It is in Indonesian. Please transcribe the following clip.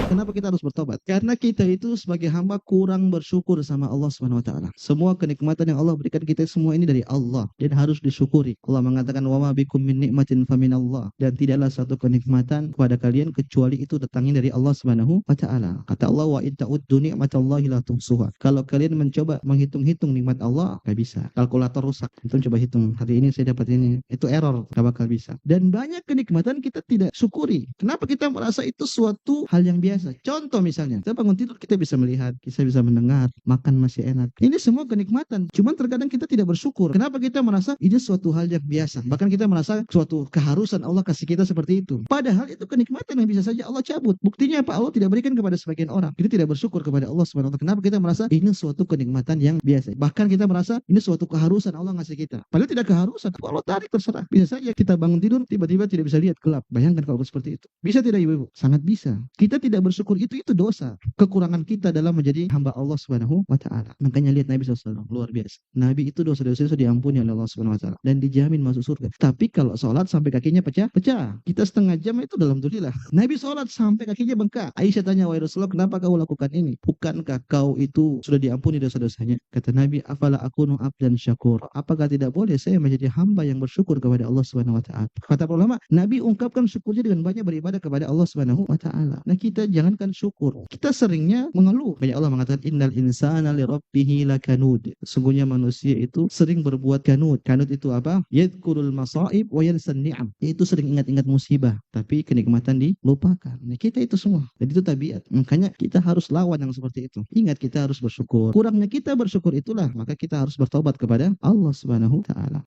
Kenapa kita harus bertobat? Karena kita itu sebagai hamba kurang bersyukur sama Allah Subhanahu wa taala. Semua kenikmatan yang Allah berikan kita semua ini dari Allah dan harus disyukuri. Allah mengatakan wa ma bikum min nikmatin faminallah, dan tidaklah satu kenikmatan kepada kalian kecuali itu datangnya dari Allah Subhanahu wa taala. Kata Allah wa in ta'uddu ni'matallahi la tuhsuha. Kalau kalian mencoba menghitung-hitung nikmat Allah, enggak bisa. Kalkulator rusak. Itu coba hitung. Hari ini saya dapat ini. Itu error, enggak bakal bisa. Dan banyak kenikmatan kita tidak syukuri. Kenapa kita merasa itu suatu hal yang biasa? Contoh misalnya, kita bangun tidur kita bisa melihat, kita bisa mendengar, makan masih enak. Ini semua kenikmatan. Cuman terkadang kita tidak bersyukur. Kenapa kita merasa ini suatu hal yang biasa? Bahkan kita merasa suatu keharusan Allah kasih kita seperti itu. Padahal itu kenikmatan yang bisa saja Allah cabut. Buktinya apa? Allah tidak berikan kepada sebagian orang. Kita tidak bersyukur kepada Allah Subhanahu wa taala. Kenapa kita merasa ini suatu kenikmatan yang biasa? Bahkan kita merasa ini suatu keharusan Allah ngasih kita. Padahal tidak keharusan. Allah tarik terserah. Bisa saja kita bangun tidur tiba-tiba tidak bisa lihat, gelap. Bayangkan kalau seperti itu. Bisa tidak ibu-ibu? Sangat bisa. Kita tidak bersyukur itu dosa. Kekurangan kita dalam menjadi hamba Allah Subhanahu wa taala. Makanya lihat Nabi SAW, luar biasa. Nabi itu dosa-dosa diampuni oleh Allah Subhanahu wa taala dan dijamin masuk surga. Tapi kalau sholat sampai kakinya pecah. Kita setengah jam itu alhamdulillah. Nabi sholat sampai kakinya bengkak. Aisyah tanya, wahai Rasulullah, kenapa kau lakukan ini? Bukankah kau itu sudah diampuni dosa-dosanya? Kata Nabi, afala akunu abdan syakur. Apakah tidak boleh saya menjadi hamba yang bersyukur kepada Allah Subhanahu wa taala? Kata para ulama, Nabi ungkapkan syukurnya dengan banyak beribadah kepada Allah Subhanahu wa taala. Nah, kita jangankan syukur, kita seringnya mengeluh. Banyak Allah mengatakan innal insana li rabbih lakanud. Sesungguhnya manusia itu sering berbuat kanut. Kanut itu apa? Yadhkurul masaib wa yansan ni'am. Itu sering ingat-ingat musibah, tapi kenikmatan dilupakan. Nah, kita itu semua. Jadi itu tabiat. Makanya kita harus lawan yang seperti itu. Ingat, kita harus bersyukur. Kurangnya kita bersyukur itulah, maka kita harus bertobat kepada Allah Subhanahu wa taala.